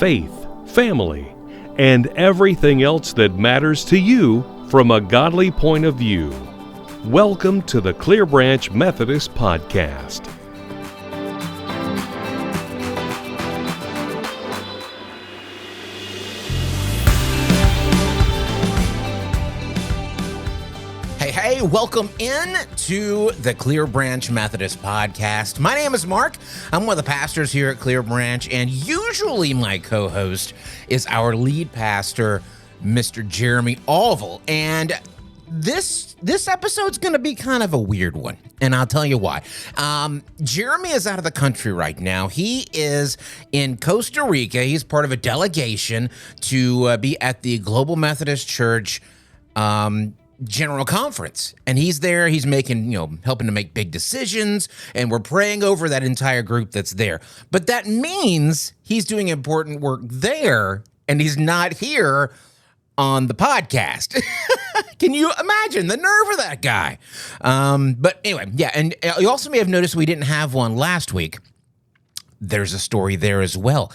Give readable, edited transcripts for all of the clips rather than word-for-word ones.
faith, family, and everything else that matters to you from a godly point of view. Welcome to the Clear Branch Methodist Podcast. Hey, welcome in to the Clear Branch Methodist Podcast. My name is Mark. I'm one of the pastors here at Clear Branch, and usually my co-host is our lead pastor, Mr. Jeremy Alville. And this episode's going to be kind of a weird one, and I'll tell you why. Jeremy is out of the country right now. He is in Costa Rica. He's part of a delegation to be at the Global Methodist Church General Conference, and he's there. He's making, helping to make big decisions, and we're praying over that entire group that's there. But that means he's doing important work there, and he's not here on the podcast. Can you imagine the nerve of that guy? But anyway, yeah, and you also may have noticed we didn't have one last week. There's a story there as well.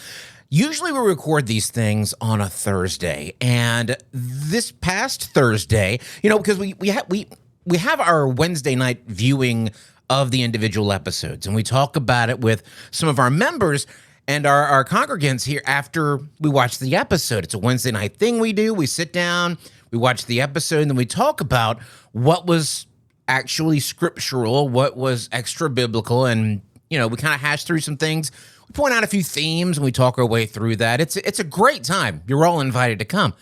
Usually we record these things on a Thursday, and this past Thursday, because we have our Wednesday night viewing of the individual episodes, and we talk about it with some of our members and our congregants here after we watch the episode. It's a Wednesday night thing we do. We sit down, we watch the episode, and then we talk about what was actually scriptural, what was extra biblical, and we kind of hash through some things. We point out a few themes and we talk our way through that. It's a great time. You're all invited to come.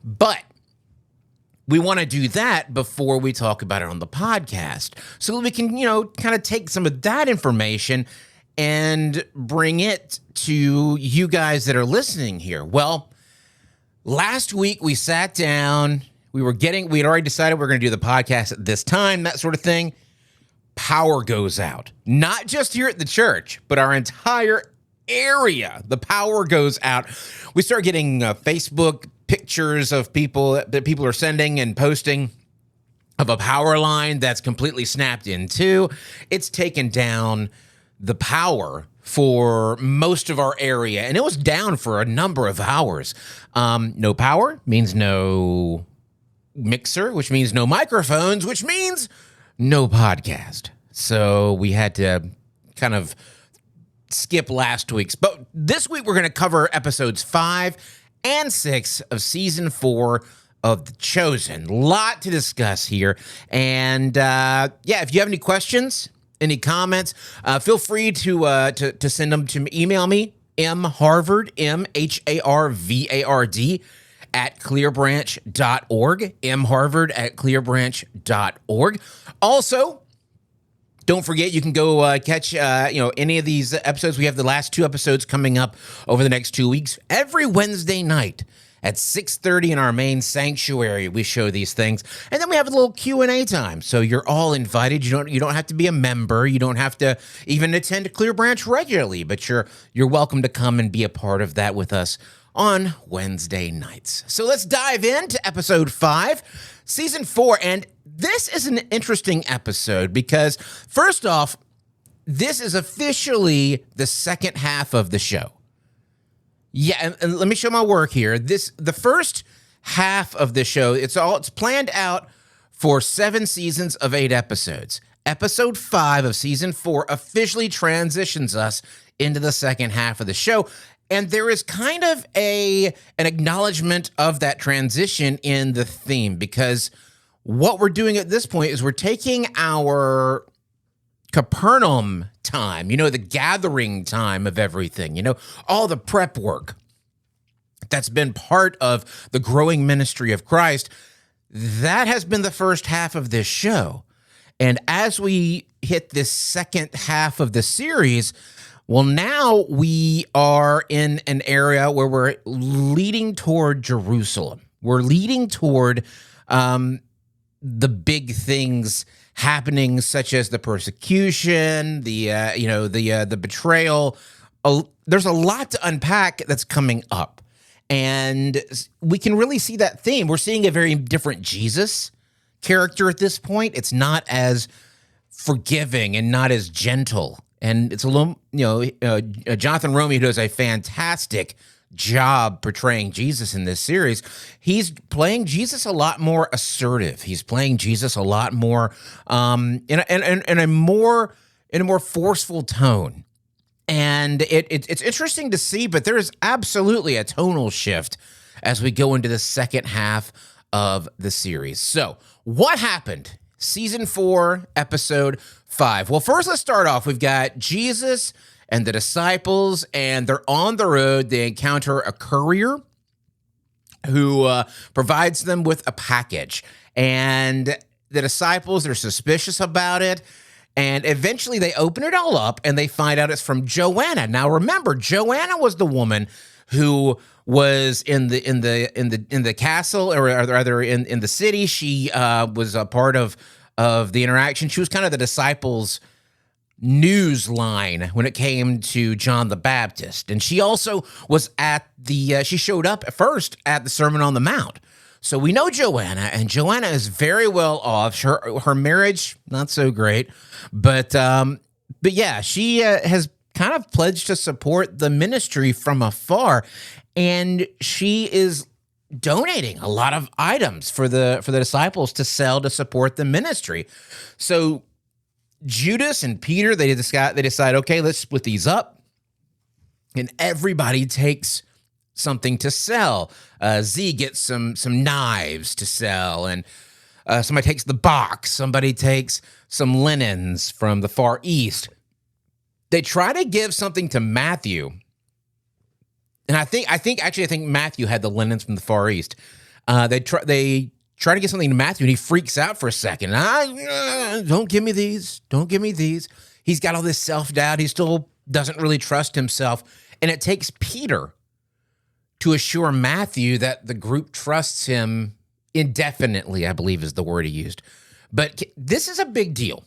But we want to do that before we talk about it on the podcast so that we can, kind of take some of that information and bring it to you guys that are listening here. Well, last week we sat down. We had already decided we were going to do the podcast at this time, that sort of thing. Power goes out, not just here at the church, but our entire area. The power goes out. We start getting Facebook pictures of people that people are sending and posting of a power line that's completely snapped in two. It's taken down the power for most of our area, and it was down for a number of hours. No power means no mixer, which means no microphones, which means no podcast. So we had to kind of skip last week's. But this week we're going to cover episodes 5 and 6 of season 4 of The Chosen. Lot to discuss here. And if you have any questions, any comments, feel free to send them to email me, mharvard, MHARVARD, at clearbranch.org, mharvard at clearbranch.org. Also, don't forget, you can go catch any of these episodes. We have the last 2 episodes coming up over the next 2 weeks. Every Wednesday night at 6:30 in our main sanctuary, we show these things. And then we have a little Q&A time. So you're all invited. You don't have to be a member. You don't have to even attend Clear Branch regularly, but you're welcome to come and be a part of that with us on Wednesday nights. So let's dive into episode 5, season 4. And this is an interesting episode because, first off, this is officially the second half of the show. Yeah, and let me show my work here. The first half of the show, it's planned out for 7 seasons of 8 episodes. Episode 5 of season 4 officially transitions us into the second half of the show. And there is kind of an acknowledgement of that transition in the theme, because what we're doing at this point is we're taking our Capernaum time, the gathering time of everything, all the prep work that's been part of the growing ministry of Christ. That has been the first half of this show. And as we hit this second half of the series, well, now we are in an area where we're leading toward Jerusalem. We're leading toward the big things happening, such as the persecution, the betrayal. There's a lot to unpack that's coming up, and we can really see that theme. We're seeing a very different Jesus character at this point. It's not as forgiving and not as gentle. And it's a little, Jonathan Romy, who does a fantastic job portraying Jesus in this series. He's playing Jesus a lot more assertive. He's playing Jesus a lot more in a more forceful tone. And it's interesting to see, but there is absolutely a tonal shift as we go into the second half of the series. So, what happened? Season 4, episode 5. Well, first let's start off. We've got Jesus and the disciples, and they're on the road. They encounter a courier who provides them with a package. And the disciples are suspicious about it. And eventually they open it all up and they find out it's from Joanna. Now remember, Joanna was the woman who was in the castle, or rather in the city. She was a part of the interaction. She was kind of the disciples' news line when it came to John the Baptist. And she also was at she showed up at first at the Sermon on the Mount. So we know Joanna, and Joanna is very well off. Her marriage, not so great, but yeah, she has kind of pledged to support the ministry from afar, and she is donating a lot of items for the disciples to sell to support the ministry. So Judas and Peter, they decide, okay, let's split these up, and everybody takes something to sell. Z gets some knives to sell, and somebody takes the box. Somebody takes some linens from the Far East. They try to give something to Matthew, and I think Matthew had the linens from the Far East. They try to get something to Matthew, and he freaks out for a second. Don't give me these. Don't give me these. He's got all this self-doubt. He still doesn't really trust himself, and it takes Peter to assure Matthew that the group trusts him indefinitely, I believe is the word he used. But this is a big deal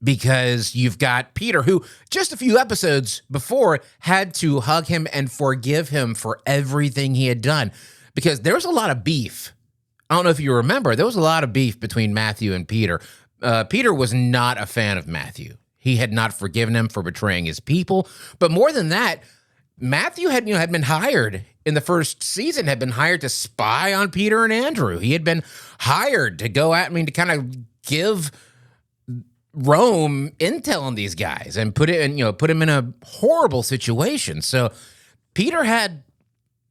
because you've got Peter, who just a few episodes before had to hug him and forgive him for everything he had done, because there was a lot of beef. I don't know if you remember, there was a lot of beef between Matthew and Peter. Peter was not a fan of Matthew. He had not forgiven him for betraying his people. But more than that, Matthew had been hired in the first season, had been hired to spy on Peter and Andrew. He had been hired to go out, to kind of give Rome intel on these guys and put him in a horrible situation. So Peter had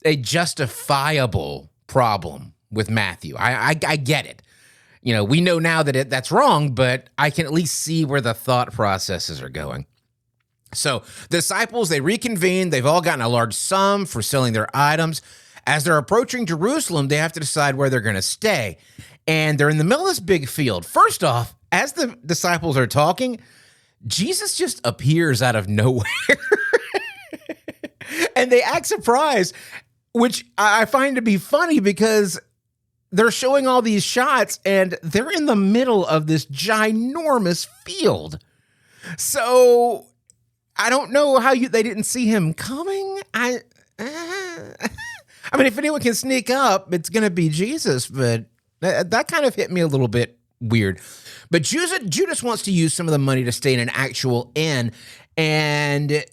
a justifiable problem with Matthew. I get it. We know now that that's wrong, but I can at least see where the thought processes are going. So the disciples, they reconvene. They've all gotten a large sum for selling their items. As they're approaching Jerusalem, they have to decide where they're going to stay. And they're in the middle of this big field. First off, as the disciples are talking, Jesus just appears out of nowhere. And they act surprised, which I find to be funny because they're showing all these shots and they're in the middle of this ginormous field. So I don't know how they didn't see him coming. If anyone can sneak up, it's going to be Jesus, but that kind of hit me a little bit weird. But Judas wants to use some of the money to stay in an actual inn, and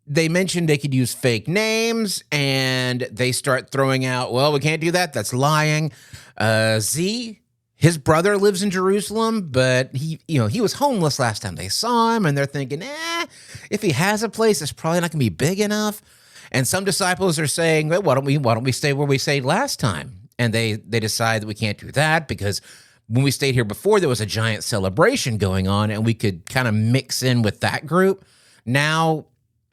they mentioned they could use fake names, and they start throwing out, well, we can't do that. That's lying. Z, his brother, lives in Jerusalem, but he was homeless last time they saw him, and they're thinking, if he has a place, it's probably not going to be big enough. And some disciples are saying, well, why don't we stay where we stayed last time? And they decide that we can't do that because when we stayed here before, there was a giant celebration going on, and we could kind of mix in with that group. Now,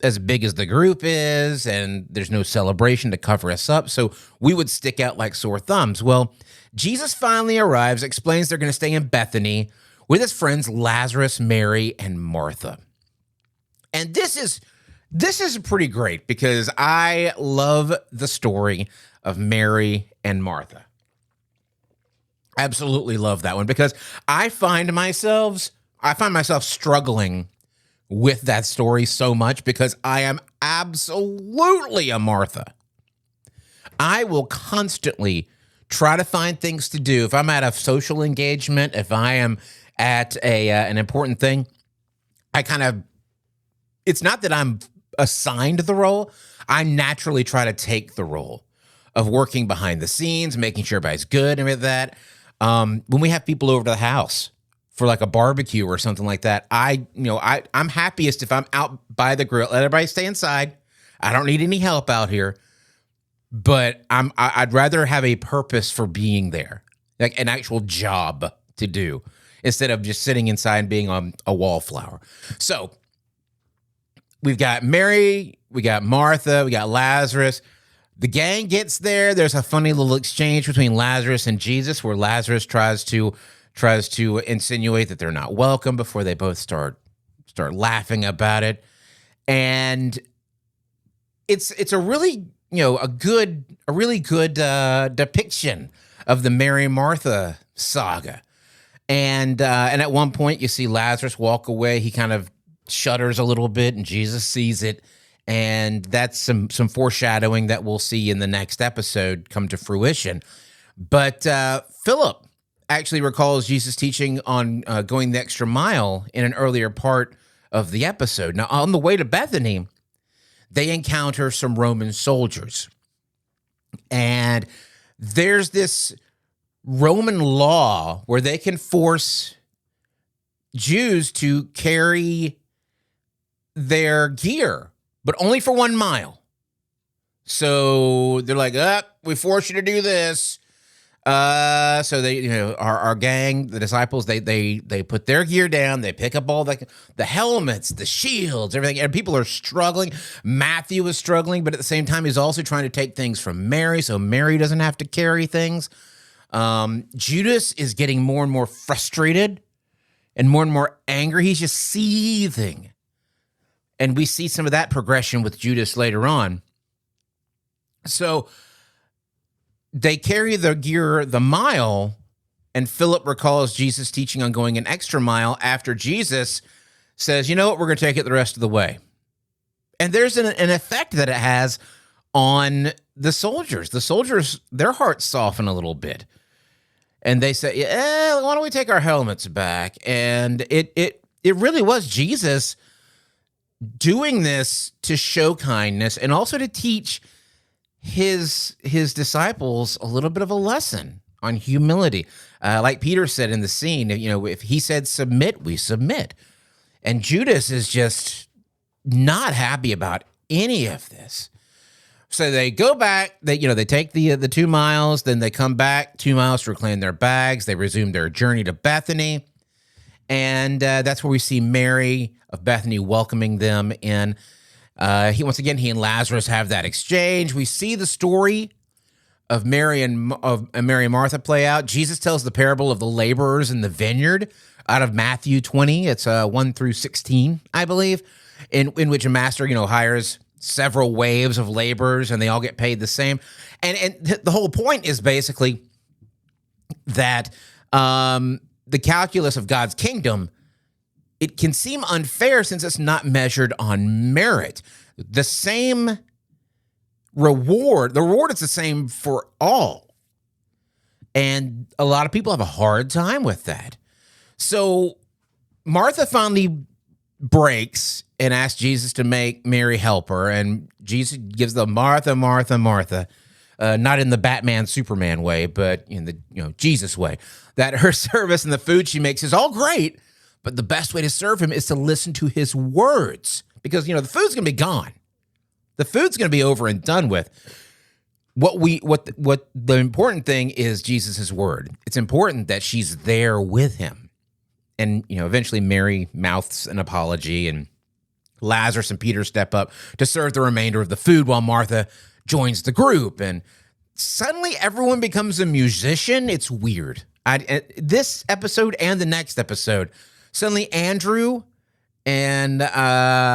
as big as the group is, and there's no celebration to cover us up, so we would stick out like sore thumbs. Well, Jesus finally arrives, explains they're going to stay in Bethany with his friends Lazarus, Mary, and Martha. And this is pretty great because I love the story of Mary and Martha. Absolutely love that one because I find myself struggling with that story so much because I am absolutely a Martha. I will constantly try to find things to do. If I'm at a social engagement, if I am at an important thing, it's not that I'm assigned the role, I naturally try to take the role of working behind the scenes, making sure everybody's good and with that. When we have people over to the house for like a barbecue or something like that, I'm happiest if I'm out by the grill. Let everybody stay inside. I don't need any help out here, but I'd rather have a purpose for being there, like an actual job to do, instead of just sitting inside and being on a wallflower. So we've got Mary, we got Martha, we got Lazarus. The gang gets there. There's a funny little exchange between Lazarus and Jesus, where Lazarus tries to insinuate that they're not welcome before they both start laughing about it. And it's a really really good depiction of the Mary Martha saga. And at one point you see Lazarus walk away. He kind of shudders a little bit, and Jesus sees it. And that's some foreshadowing that we'll see in the next episode come to fruition. But Philip actually recalls Jesus teaching on going the extra mile in an earlier part of the episode. Now, on the way to Bethany, they encounter some Roman soldiers. And there's this Roman law where they can force Jews to carry their gear, but only for 1 mile. So they're like, we force you to do this. So they, our gang, the disciples, they put their gear down. They pick up all the helmets, the shields, everything. And people are struggling. Matthew is struggling, but at the same time, he's also trying to take things from Mary, so Mary doesn't have to carry things. Judas is getting more and more frustrated and more angry. He's just seething. And we see some of that progression with Judas later on. So they carry their gear the mile, and Philip recalls Jesus teaching on going an extra mile after Jesus says, you know what, we're going to take it the rest of the way. And there's an effect that it has on the soldiers. The soldiers, their hearts soften a little bit. And they say, why don't we take our helmets back? And it really was Jesus doing this to show kindness and also to teach his disciples a little bit of a lesson on humility. Like Peter said in the scene, if he said submit, we submit. And Judas is just not happy about any of this. So they go back, they take the 2 miles, then they come back 2 miles to reclaim their bags. They resume their journey to Bethany. And that's where we see Mary of Bethany welcoming them in. He and Lazarus have that exchange. We see the story of Mary and Martha play out. Jesus tells the parable of the laborers in the vineyard out of Matthew 20. It's 1 through 16, I believe, in which a master, hires several waves of laborers and they all get paid the same. And the whole point is basically that the calculus of God's kingdom, it can seem unfair since it's not measured on merit. The same reward, the reward is the same for all. And a lot of people have a hard time with that. So Martha finally breaks and asks Jesus to make Mary help her. And Jesus gives the Martha, Martha, Martha, not in the Batman Superman way, but in the Jesus way, that her service and the food she makes is all great. But the best way to serve him is to listen to his words, because, the food's going to be gone. The food's going to be over and done with. What the important thing is Jesus' word. It's important that she's there with him. And, eventually Mary mouths an apology, and Lazarus and Peter step up to serve the remainder of the food while Martha joins the group. And suddenly everyone becomes a musician. It's weird. This episode and the next episode, suddenly Andrew and I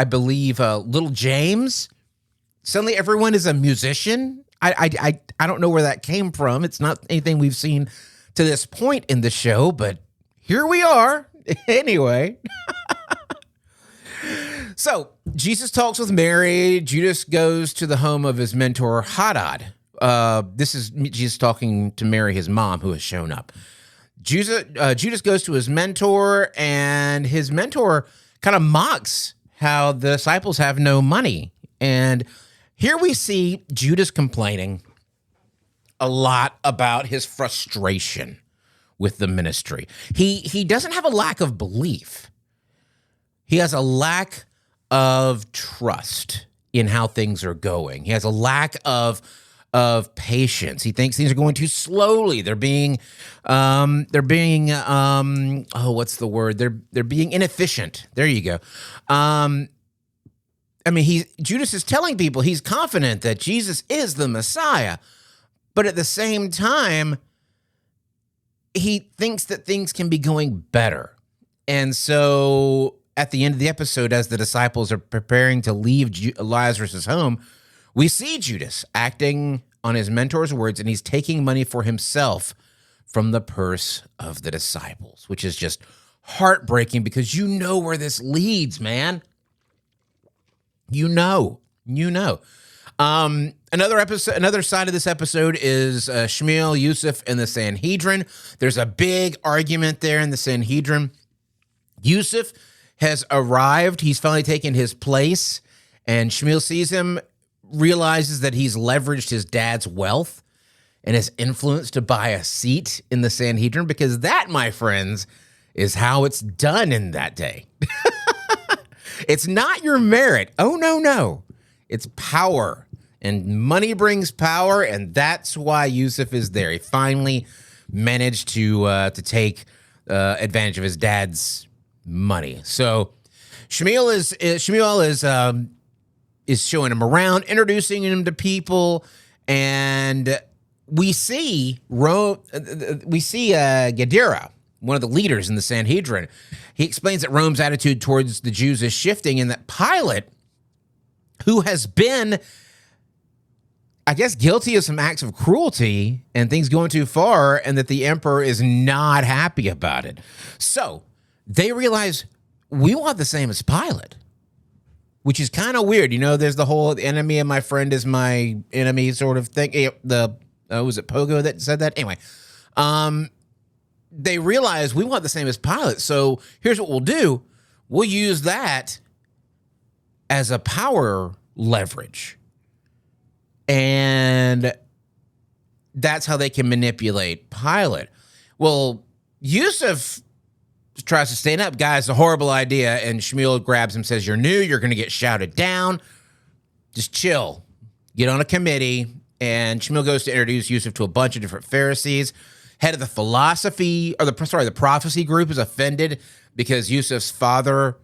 believe little James, suddenly everyone is a musician. I don't know where that came from. It's not anything we've seen to this point in the show, but here we are anyway. So Jesus talks with Mary. Judas goes to the home of his mentor, Hadad. This is Jesus talking to Mary, his mom, who has shown up. Judas goes to his mentor, and his mentor kind of mocks how the disciples have no money. And here we see Judas complaining a lot about his frustration with the ministry. He doesn't have a lack of belief. He has a lack of trust in how things are going. He has a lack of patience. He thinks things are going too slowly. They're being what's the word? They're being inefficient. There you go. Judas is telling people he's confident that Jesus is the Messiah, but at the same time, he thinks that things can be going better. And so at the end of the episode, as the disciples are preparing to leave Lazarus' home, we see Judas acting on his mentor's words, and he's taking money for himself from the purse of the disciples, which is just heartbreaking because you know where this leads, man. You know. Another side of this episode is Shmuel, Yusuf, and the Sanhedrin. There's a big argument there in the Sanhedrin. Yusuf has arrived. He's finally taken his place, and Shmuel sees him, realizes that he's leveraged his dad's wealth and his influence to buy a seat in the Sanhedrin, because that, my friends, is how it's done in that day. It's not your merit. Oh, no. It's power. And money brings power, and that's why Yusuf is there. He finally managed to take advantage of his dad's money. So Shmuel is showing him around, introducing him to people, and we see Gadara, one of the leaders in the Sanhedrin. He explains that Rome's attitude towards the Jews is shifting, and that Pilate, who has been, I guess, guilty of some acts of cruelty and things going too far, and that the emperor is not happy about it. So they realize we want the same as Pilate, which is kind of weird. You know, there's the whole enemy of my friend is my enemy sort of thing. Was it Pogo that said that? Anyway, they realize we want the same as Pilate. So here's what we'll do. We'll use that as a power leverage. And that's how they can manipulate Pilate. Well, Yusuf tries to stand up. Guys, a horrible idea. And Shmuel grabs him, says, you're new. You're going to get shouted down. Just chill. Get on a committee. And Shmuel goes to introduce Yusuf to a bunch of different Pharisees. Head of the the prophecy group is offended because Yusuf's father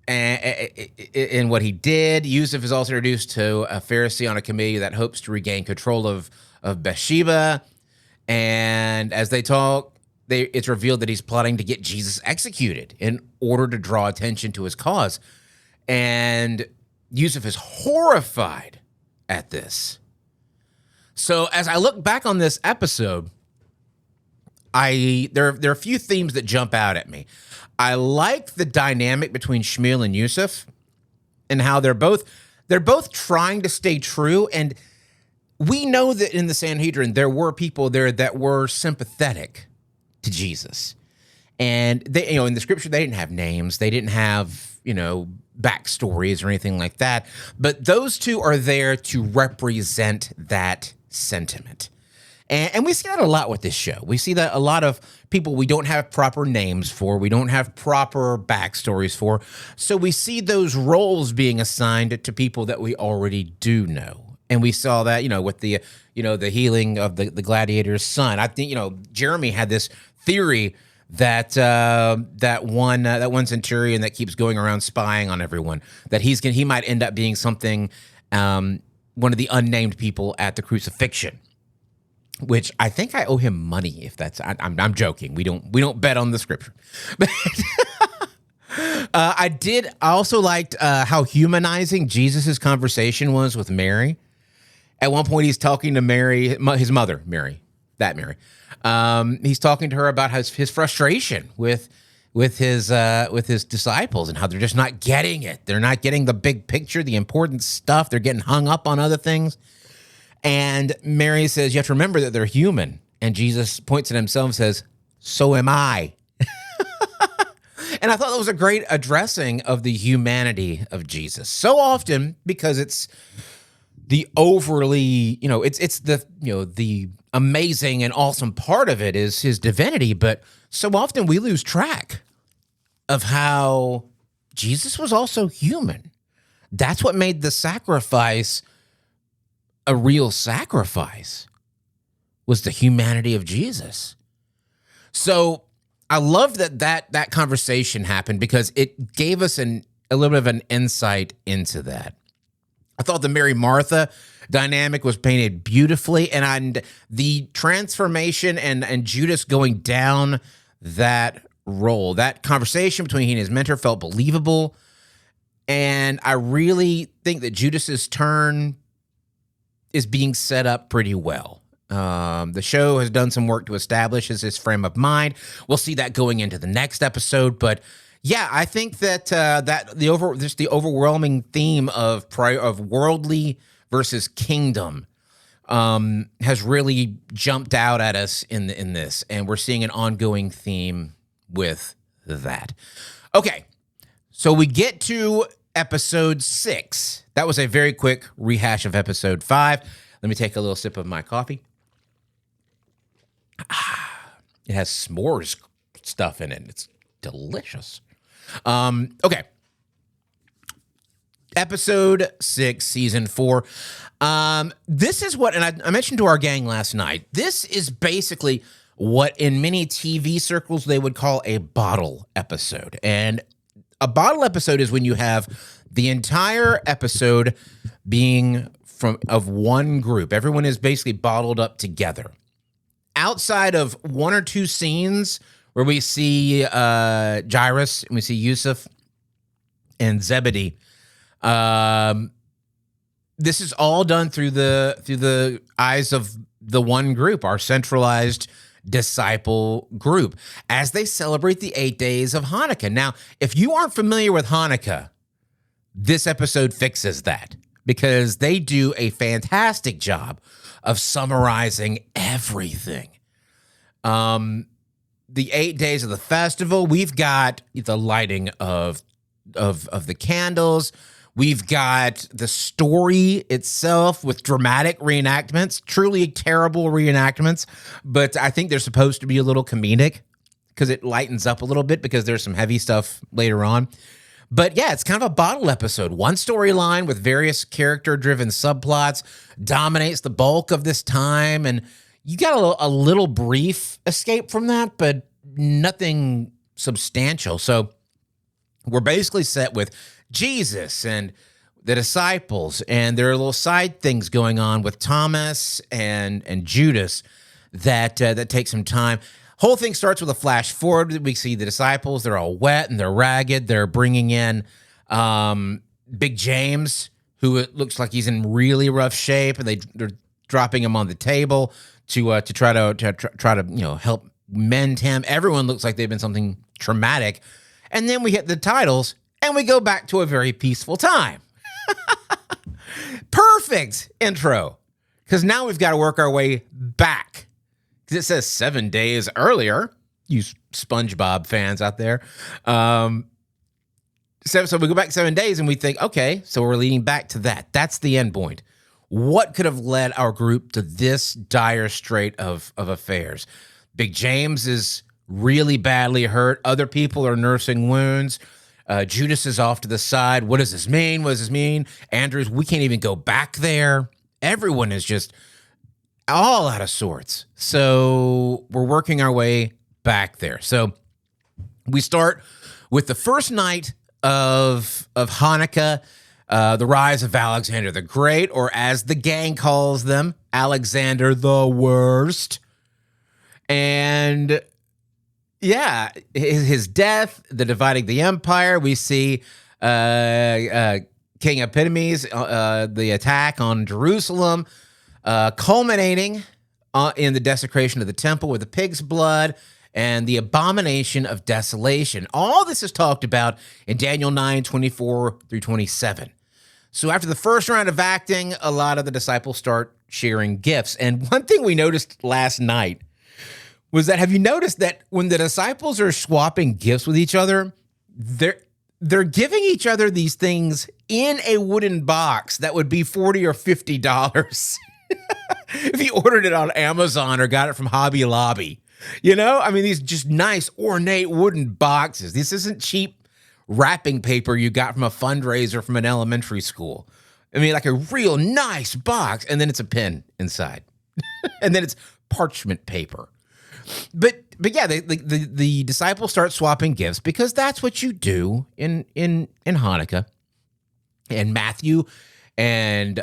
and what he did. Yusuf is also introduced to a Pharisee on a committee that hopes to regain control of Bathsheba. And as they talk, it's revealed that he's plotting to get Jesus executed in order to draw attention to his cause. And Yusuf is horrified at this. So as I look back on this episode, there are a few themes that jump out at me. I like the dynamic between Shmuel and Yusuf and how they're both trying to stay true. And we know that in the Sanhedrin, there were people there that were sympathetic to Jesus. And they, in the scripture, they didn't have names. They didn't have, backstories or anything like that. But those two are there to represent that sentiment. And we see that a lot with this show. We see that a lot of people we don't have proper names for, we don't have proper backstories for. So we see those roles being assigned to people that we already do know. And we saw that, with the, the healing of the gladiator's son. I think, Jeremy had this theory that that one centurion that keeps going around spying on everyone, that he might end up being something, one of the unnamed people at the crucifixion. Which I think I owe him money. If that's, I'm joking. We don't bet on the scripture. But I also liked how humanizing Jesus's conversation was with Mary. At one point, he's talking to Mary, his mother, Mary. He's talking to her about his frustration with his disciples and how they're just not getting it. They're not getting the big picture, the important stuff. They're getting hung up on other things. And Mary says, you have to remember that they're human. And Jesus points at himself and says, so am I. And And I thought that was a great addressing of the humanity of Jesus. So often, because it's the overly, it's the amazing and awesome part of it is his divinity, but so often we lose track of how Jesus was also human. That's what made the sacrifice a real sacrifice, was the humanity of Jesus. So I love that conversation happened because it gave us a little bit of an insight into that. I thought the Mary Martha dynamic was painted beautifully, and the transformation and Judas going down that role, that conversation between he and his mentor felt believable. And I really think that Judas's turn is being set up pretty well. The show has done some work to establish his frame of mind. We'll see that going into the next episode, but yeah, I think that the overwhelming theme of worldly versus kingdom has really jumped out at us in this, and we're seeing an ongoing theme with that. Okay, so we get to episode 6. That was a very quick rehash of episode 5. Let me take a little sip of my coffee. It has s'mores stuff in it. It's delicious. Okay. Episode 6, season 4. This is what, and I mentioned to our gang last night, this is basically what in many TV circles they would call a bottle episode. And a bottle episode is when you have the entire episode being of one group. Everyone is basically bottled up together. Outside of one or two scenes where we see Jairus and we see Yusuf and Zebedee, this is all done through the eyes of the one group, our centralized disciple group, as they celebrate the 8 days of Hanukkah. Now, if you aren't familiar with Hanukkah, this episode fixes that, because they do a fantastic job of summarizing everything. The 8 days of the festival, we've got the lighting of the candles. We've got the story itself with dramatic reenactments, truly terrible reenactments, but I think they're supposed to be a little comedic because it lightens up a little bit because there's some heavy stuff later on. But yeah, it's kind of a bottle episode. One storyline with various character-driven subplots dominates the bulk of this time, and you got a little brief escape from that, but nothing substantial. So we're basically set with Jesus and the disciples, and there are little side things going on with Thomas and Judas that take some time. Whole thing starts with a flash forward. We see the disciples. They're all wet and they're ragged. They're bringing in Big James, who it looks like he's in really rough shape, and they're dropping him on the table to try to help mend him. Everyone looks like they've been something traumatic, and then we hit the titles and we go back to a very peaceful time. Perfect intro, because now we've got to work our way back. Because it says 7 days earlier, you SpongeBob fans out there. So we go back 7 days and we think, okay, so we're leading back to that. That's the end point. What could have led our group to this dire strait of affairs? Big James is really badly hurt. Other people are nursing wounds. Judas is off to the side. What does this mean? What does this mean? Andrews, we can't even go back there. Everyone is just all out of sorts. So we're working our way back there. So we start with the first night of Hanukkah, the rise of Alexander the Great, or as the gang calls them, Alexander the Worst. And yeah, his death, the dividing the empire. We see King Epidemius, the attack on Jerusalem, culminating in the desecration of the temple with the pig's blood and the abomination of desolation. All this is talked about in Daniel 9:24 through 27. So after the first round of acting, a lot of the disciples start sharing gifts. And one thing we noticed last night was that, have you noticed that when the disciples are swapping gifts with each other, they're giving each other these things in a wooden box that would be $40 or $50 if you ordered it on Amazon or got it from Hobby Lobby. I mean, these just nice, ornate wooden boxes. This isn't cheap wrapping paper you got from a fundraiser from an elementary school. I mean, like a real nice box, and then it's a pen inside. And then it's parchment paper. But yeah, the disciples start swapping gifts because that's what you do in Hanukkah. And Matthew and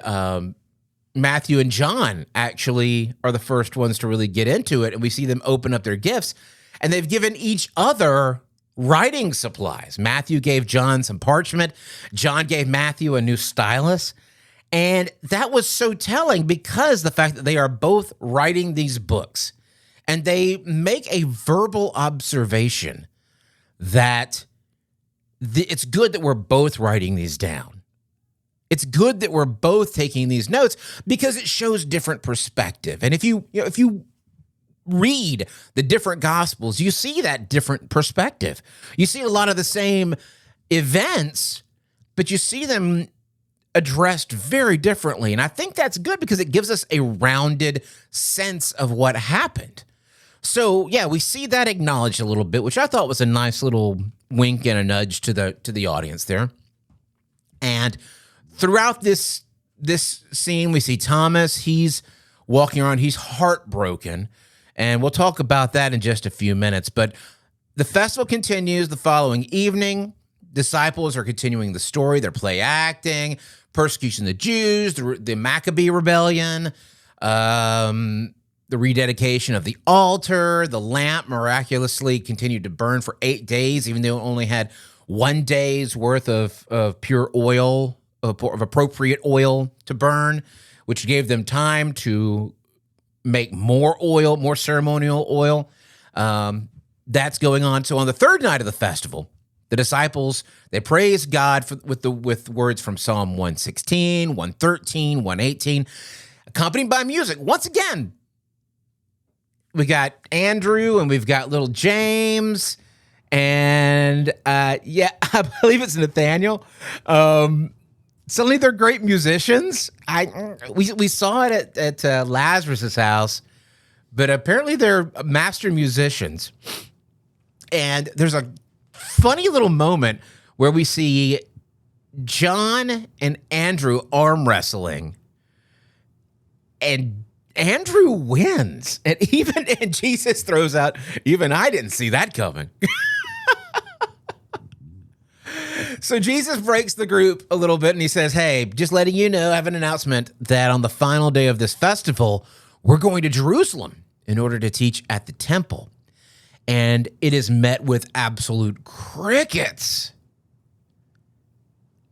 John actually are the first ones to really get into it, and we see them open up their gifts, and they've given each other writing supplies. Matthew gave John some parchment. John gave Matthew a new stylus. And that was so telling because the fact that they are both writing these books, and they make a verbal observation that it's good that we're both writing these down. It's good that we're both taking these notes because it shows different perspective. And if you read the different gospels, you see that different perspective. You see a lot of the same events, but you see them addressed very differently. And I think that's good because it gives us a rounded sense of what happened. So yeah, we see that acknowledged a little bit, which I thought was a nice little wink and a nudge to the audience there. And throughout this scene, we see Thomas. He's walking around. He's heartbroken. And we'll talk about that in just a few minutes. But the festival continues the following evening. Disciples are continuing the story. They're play acting, persecution of the Jews, the Maccabee rebellion, the rededication of the altar. The lamp miraculously continued to burn for 8 days, even though it only had 1 day's worth of pure oil, of appropriate oil to burn, which gave them time to make more oil, more ceremonial oil. That's going on. So on the third night of the festival, the disciples, they praise God with words from Psalm 116, 113, 118, accompanied by music. Once again, we got Andrew and we've got little James and I believe it's Nathaniel. Suddenly they're great musicians. We saw it at Lazarus's house, but apparently they're master musicians. And there's a funny little moment where we see John and Andrew arm wrestling, and Andrew wins. And Jesus throws out, even I didn't see that coming. So Jesus breaks the group a little bit and he says, hey, just letting you know, I have an announcement that on the final day of this festival, we're going to Jerusalem in order to teach at the temple. And it is met with absolute crickets.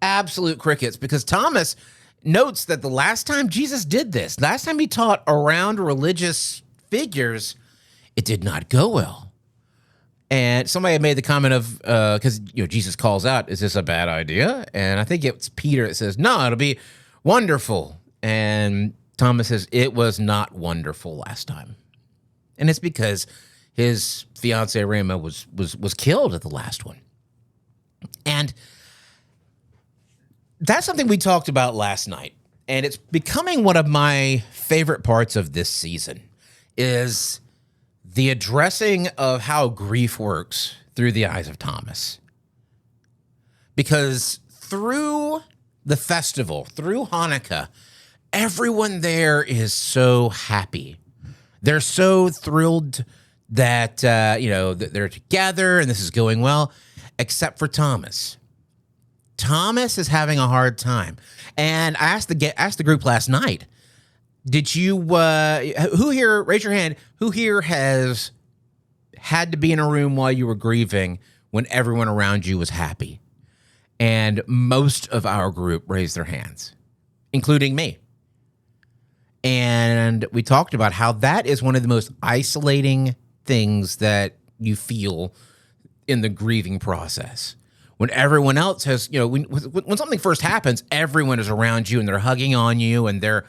Absolute crickets, because Thomas notes that the last time Jesus did this, last time he taught around religious figures, it did not go well. And somebody had made the comment of, because Jesus calls out, is this a bad idea? And I think it's Peter that says, no, it'll be wonderful. And Thomas says, it was not wonderful last time. And it's because his fiancée Rama was killed at the last one. And that's something we talked about last night. And it's becoming one of my favorite parts of this season is the addressing of how grief works through the eyes of Thomas. Because through the festival, through Hanukkah, everyone there is so happy. They're so thrilled that, that they're together and this is going well, except for Thomas. Thomas is having a hard time. And I asked the group last night, did you, who here, raise your hand, who here has had to be in a room while you were grieving when everyone around you was happy? And most of our group raised their hands, including me. And we talked about how that is one of the most isolating things that you feel in the grieving process. When everyone else has, when something first happens, everyone is around you and they're hugging on you and we're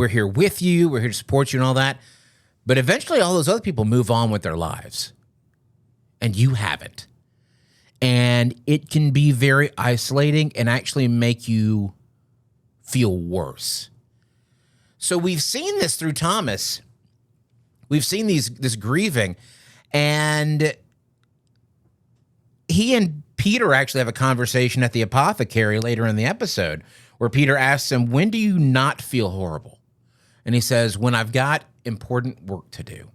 here with you, we're here to support you and all that. But eventually all those other people move on with their lives. and you haven't. And it can be very isolating and actually make you feel worse. So we've seen this through Thomas. We've seen this grieving, and he and Peter actually have a conversation at the apothecary later in the episode where Peter asks him, when do you not feel horrible? And he says, when I've got important work to do.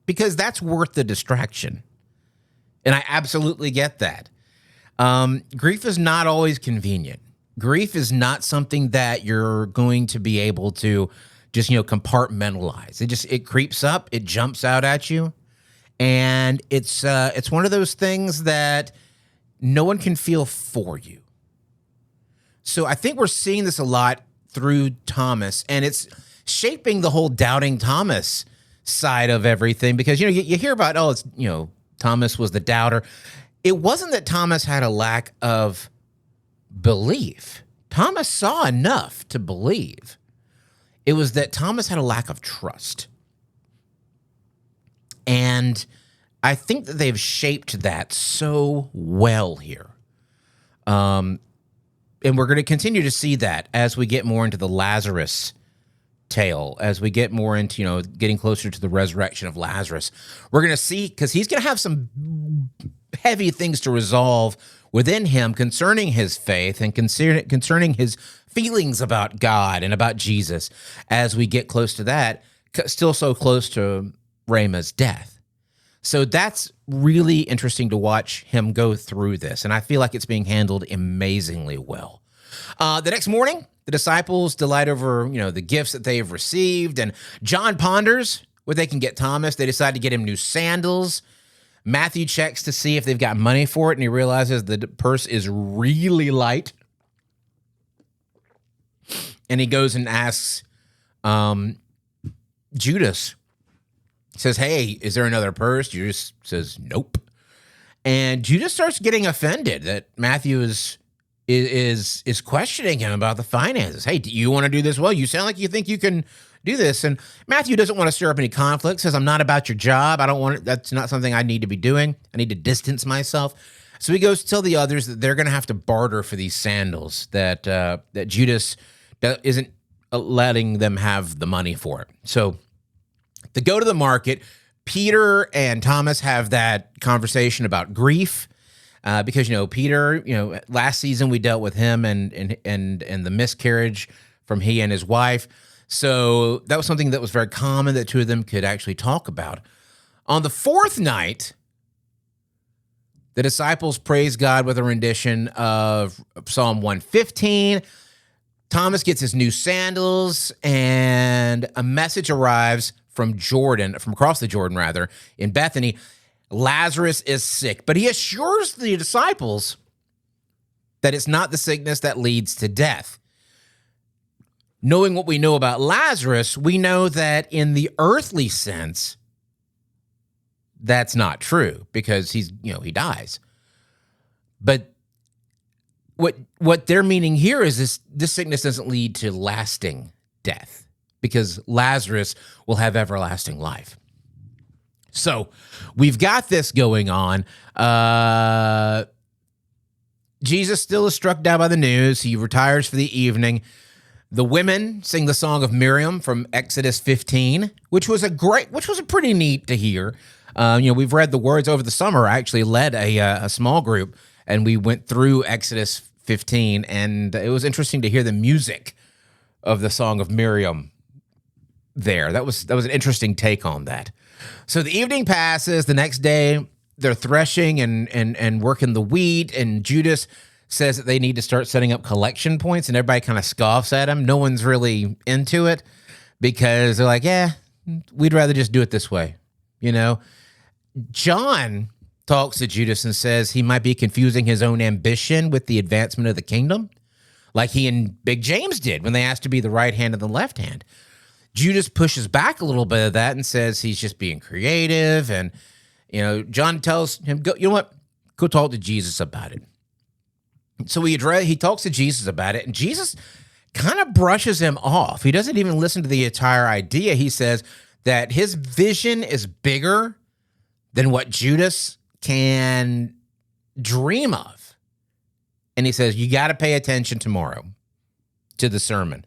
Because that's worth the distraction. And I absolutely get that. Grief is not always convenient. Grief is not something that you're going to be able to just, compartmentalize. It creeps up, it jumps out at you. And it's one of those things that no one can feel for you. So I think we're seeing this a lot through Thomas, and it's shaping the whole doubting Thomas side of everything, because you hear about, Thomas was the doubter. It wasn't that Thomas had a lack of belief. Thomas saw enough to believe. It was that Thomas had a lack of trust. And I think that they've shaped that so well here. And we're going to continue to see that as we get more into the Lazarus tale, as we get more into, getting closer to the resurrection of Lazarus. We're going to see, because he's going to have some heavy things to resolve within him concerning his faith and concerning his feelings about God and about Jesus as we get close to that, still so close to Rama's death. So that's really interesting to watch him go through this, and I feel like it's being handled amazingly well. The next morning, the disciples delight over, the gifts that they have received, and John ponders where they can get Thomas. They decide to get him new sandals. Matthew checks to see if they've got money for it, and he realizes the purse is really light. And he goes and asks Judas. He says, hey, is there another purse? Judas says, nope. And Judas starts getting offended that Matthew is questioning him about the finances. Hey, do you want to do this? Well, you sound like you think you can do this. And Matthew doesn't want to stir up any conflict, says, I'm not about your job. I don't want it. That's not something I need to be doing. I need to distance myself. So he goes to tell the others that they're going to have to barter for these sandals, that Judas isn't letting them have the money for it. So they go to the market. Peter and Thomas have that conversation about grief. Because, Peter, last season we dealt with him and the miscarriage from he and his wife. So that was something that was very common that two of them could actually talk about. On the fourth night, the disciples praise God with a rendition of Psalm 115. Thomas gets his new sandals, and a message arrives from across the Jordan, in Bethany. Lazarus is sick, but he assures the disciples that it's not the sickness that leads to death. Knowing what we know about Lazarus, we know that in the earthly sense, that's not true, because he dies. But what they're meaning here is this sickness doesn't lead to lasting death, because Lazarus will have everlasting life. So we've got this going on. Jesus still is struck down by the news. He retires for the evening. The women sing the song of Miriam from Exodus 15, which was a pretty neat to hear. We've read the words over the summer. I actually led a small group, and we went through Exodus 15, and it was interesting to hear the music of the song of Miriam there. That was an interesting take on that. So the evening passes. The next day, they're threshing and working the wheat, and Judas says that they need to start setting up collection points, and everybody kind of scoffs at him. No one's really into it because they're like, yeah, we'd rather just do it this way. John talks to Judas and says he might be confusing his own ambition with the advancement of the kingdom, like he and Big James did when they asked to be the right hand and the left hand. Judas pushes back a little bit of that and says he's just being creative. And, John tells him, go talk to Jesus about it. So he talks to Jesus about it, and Jesus kind of brushes him off. He doesn't even listen to the entire idea. He says that his vision is bigger than what Judas can dream of. And he says, you got to pay attention tomorrow to the sermon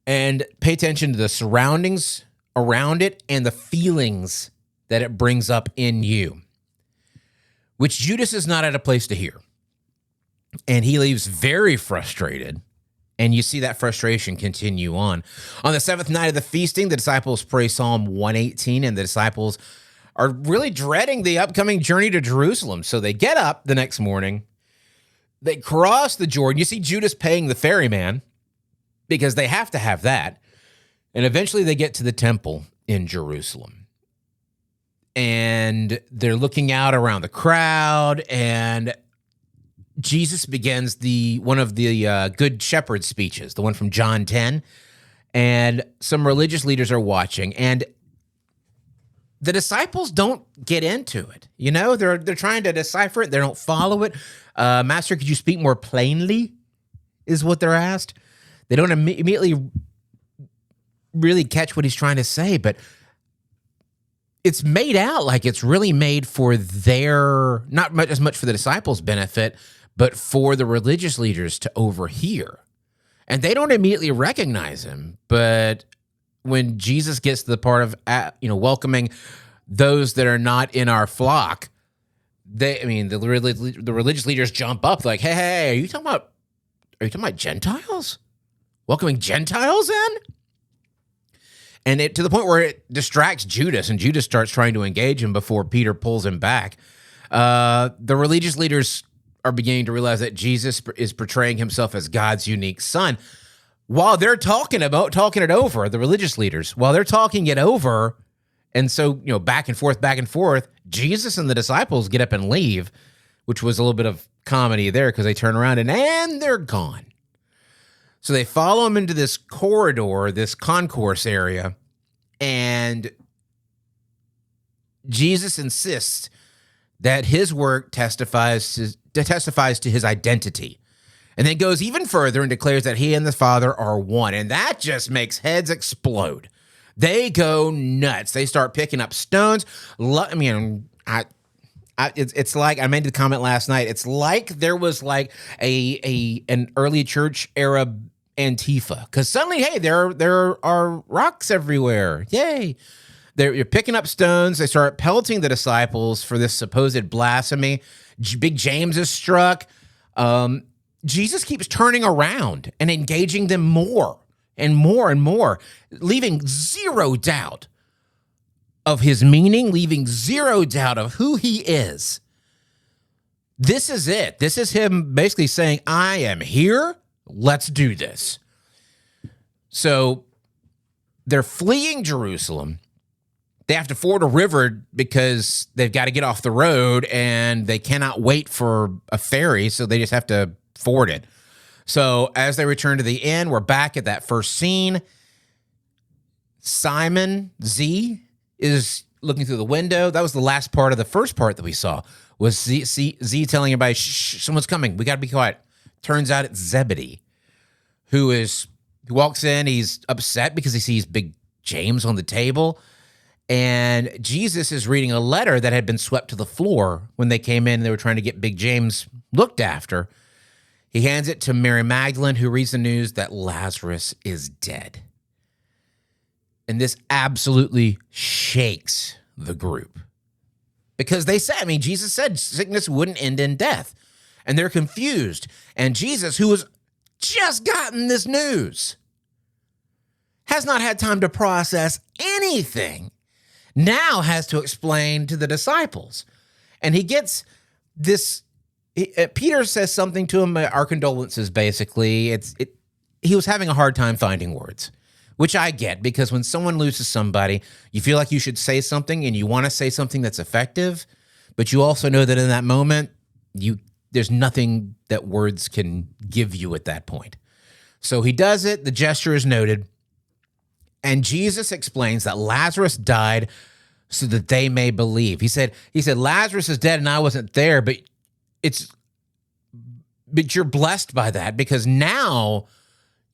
and pay attention to the surroundings around it and the feelings that it brings up in you, which Judas is not at a place to hear. And he leaves very frustrated. And you see that frustration continue on. On the seventh night of the feasting, the disciples pray Psalm 118, and the disciples are really dreading the upcoming journey to Jerusalem. So they get up the next morning, they cross the Jordan. You see Judas paying the ferryman because they have to have that. And eventually they get to the temple in Jerusalem. And they're looking out around the crowd, and Jesus begins one of the Good Shepherd speeches, the one from John 10, and some religious leaders are watching, and the disciples don't get into it. You know, they're trying to decipher it. They don't follow it. Master, could you speak more plainly, is what they're asked. They don't immediately really catch what he's trying to say, but it's made out like it's really made for their, not much as much for the disciples' benefit, but for the religious leaders to overhear. And they don't immediately recognize him. But when Jesus gets to the part of, welcoming those that are not in our flock, the religious leaders jump up like, hey, are you talking about Gentiles? Welcoming Gentiles in? And to the point where it distracts Judas, and Judas starts trying to engage him before Peter pulls him back. The religious leaders are beginning to realize that Jesus is portraying himself as God's unique son. While they're talking it over, the religious leaders, while they're talking it over, and so, back and forth, Jesus and the disciples get up and leave, which was a little bit of comedy there because they turn around and they're gone. So they follow him into this corridor, this concourse area, and Jesus insists that his work testifies to his identity, and then goes even further and declares that he and the Father are one. And that just makes heads explode. They go nuts. They start picking up stones. It's like I made the comment last night. It's like there was like an early church era Antifa, because suddenly, hey, there are rocks everywhere. Yay! You're picking up stones. They start pelting the disciples for this supposed blasphemy. Big James is struck. Jesus keeps turning around and engaging them more and more and more, leaving zero doubt of his meaning, leaving zero doubt of who he is. This is it. This is him basically saying, I am here. Let's do this. So they're fleeing Jerusalem. They have to ford a river because they've got to get off the road, and they cannot wait for a ferry, so they just have to ford it. So as they return to the inn, we're back at that first scene. Simon Z is looking through the window. That was the last part of the first part that we saw, was Z telling everybody, shh, someone's coming. We got to be quiet. Turns out it's Zebedee, who walks in. He's upset because he sees Big James on the table. And Jesus is reading a letter that had been swept to the floor when they came in. They were trying to get Big James looked after. He hands it to Mary Magdalene, who reads the news that Lazarus is dead. And this absolutely shakes the group. Because Jesus said sickness wouldn't end in death. And they're confused. And Jesus, who has just gotten this news, has not had time to process anything, now has to explain to the disciples. And he gets this, Peter says something to him, our condolences, basically. He was having a hard time finding words, which I get, because when someone loses somebody, you feel like you should say something, and you want to say something that's effective, but you also know that in that moment, there's nothing that words can give you at that point. So he does it. The gesture is noted. And Jesus explains that Lazarus died so that they may believe. He said, Lazarus is dead and I wasn't there, but you're blessed by that, because now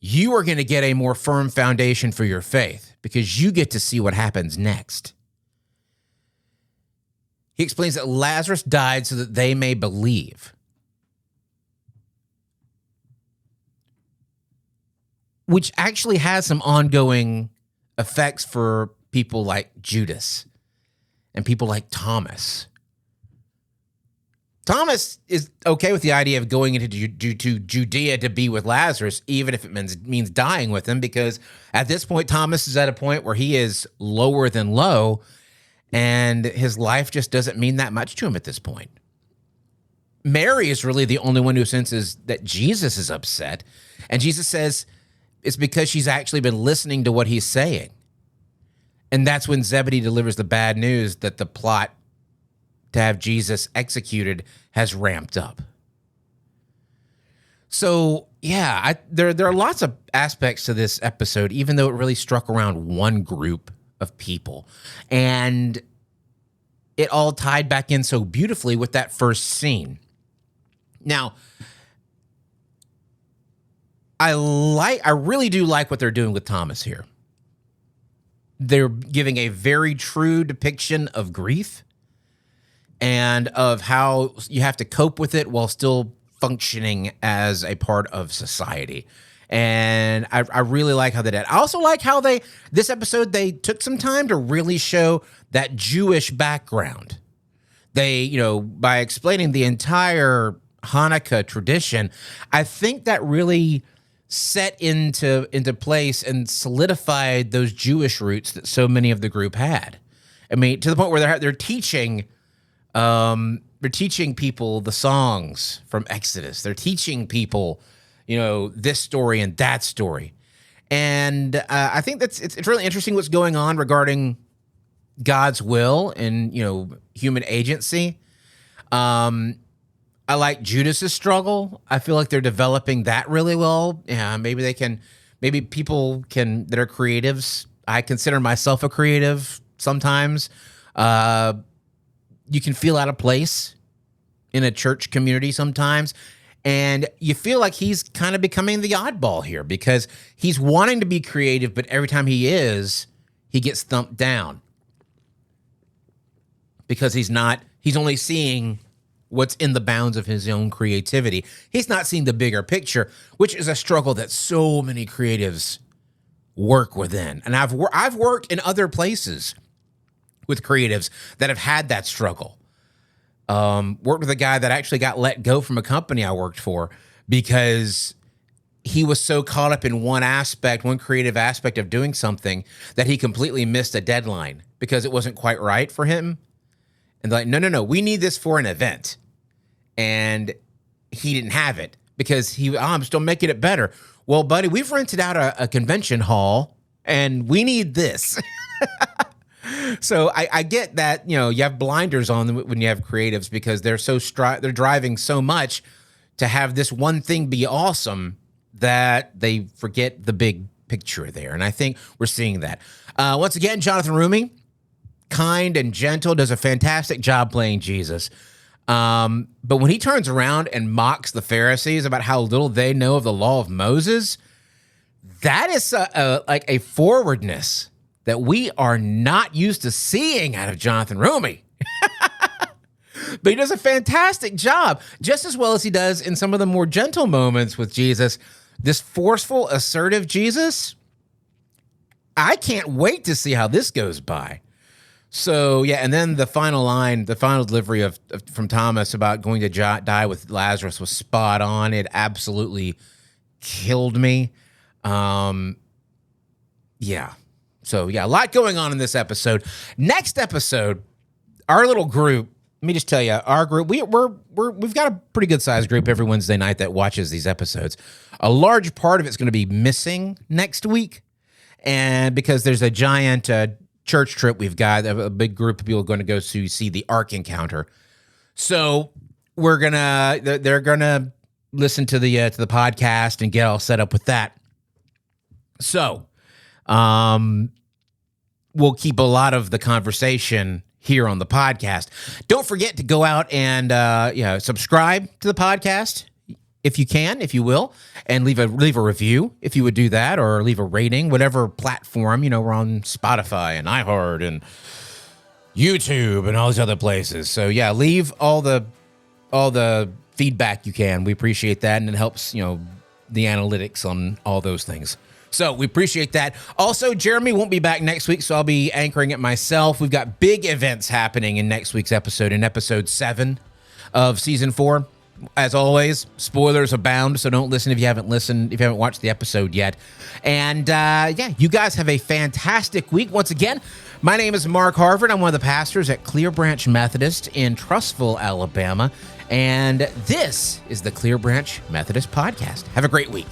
you are going to get a more firm foundation for your faith, because you get to see what happens next. He explains that Lazarus died so that they may believe. Which actually has some ongoing effects for people like Judas and people like Thomas. Thomas is okay with the idea of going into Judea to be with Lazarus, even if it means dying with him, because at this point, Thomas is at a point where he is lower than low, and his life just doesn't mean that much to him at this point. Mary is really the only one who senses that Jesus is upset, and Jesus says it's because she's actually been listening to what he's saying. And that's when Zebedee delivers the bad news that the plot to have Jesus executed has ramped up. So, yeah, there are lots of aspects to this episode, even though it really struck around one group of people. And it all tied back in so beautifully with that first scene. Now, I really do like what they're doing with Thomas here. They're giving a very true depiction of grief and of how you have to cope with it while still functioning as a part of society. And I really like how they did. I also like how this episode, they took some time to really show that Jewish background. They, by explaining the entire Hanukkah tradition, I think that really set into place and solidified those Jewish roots that so many of the group had. I mean, to the point where they're teaching people the songs from Exodus. They're teaching people, this story and that story. And I think it's really interesting what's going on regarding God's will and, human agency. I like Judas's struggle. I feel like they're developing that really well. Yeah, maybe people that are creatives. I consider myself a creative sometimes. You can feel out of place in a church community sometimes. And you feel like he's kind of becoming the oddball here because he's wanting to be creative, but every time he gets thumped down because he's only seeing what's in the bounds of his own creativity. He's not seeing the bigger picture, which is a struggle that so many creatives work within. And I've worked in other places with creatives that have had that struggle. Worked with a guy that actually got let go from a company I worked for because he was so caught up in one creative aspect of doing something that he completely missed a deadline because it wasn't quite right for him. And they're like, no, we need this for an event. And he didn't have it because I'm still making it better. Well, buddy, we've rented out a convention hall and we need this. So I get that, you have blinders on when you have creatives because they're driving so much to have this one thing be awesome that they forget the big picture there. And I think we're seeing that. Once again, Jonathan Rumi, kind and gentle, does a fantastic job playing Jesus. But when he turns around and mocks the Pharisees about how little they know of the law of Moses, that is like a forwardness that we are not used to seeing out of Jonathan Rumi. But he does a fantastic job, just as well as he does in some of the more gentle moments with Jesus. This forceful, assertive Jesus, I can't wait to see how this goes by. So, yeah, and then the final delivery from Thomas about going to die with Lazarus was spot on. It absolutely killed me. Yeah. So, yeah, a lot going on in this episode. Next episode, our little group, let me just tell you, our group, we've got a pretty good sized group every Wednesday night that watches these episodes. A large part of it's going to be missing next week. And because there's a giant church trip we've got, a big group of people going to go to see the Ark Encounter. So they're gonna listen to the podcast and get all set up with that. So we'll keep a lot of the conversation here on the podcast. Don't forget to go out and subscribe to the podcast if you can, if you will, and leave a review if you would do that, or leave a rating, whatever platform. We're on Spotify and iHeart and YouTube, and all these other places. So yeah, leave all the feedback you can. We appreciate that, and it helps, the analytics on all those things. So we appreciate that. Also, Jeremy won't be back next week, so I'll be anchoring it myself. We've got big events happening in next week's episode, in episode 7 of season 4. As always, spoilers abound, so don't listen if you haven't watched the episode yet. And you guys have a fantastic week. Once again, my name is Mark Harvard. I'm one of the pastors at Clear Branch Methodist in Trussville, Alabama. And this is the Clear Branch Methodist Podcast. Have a great week.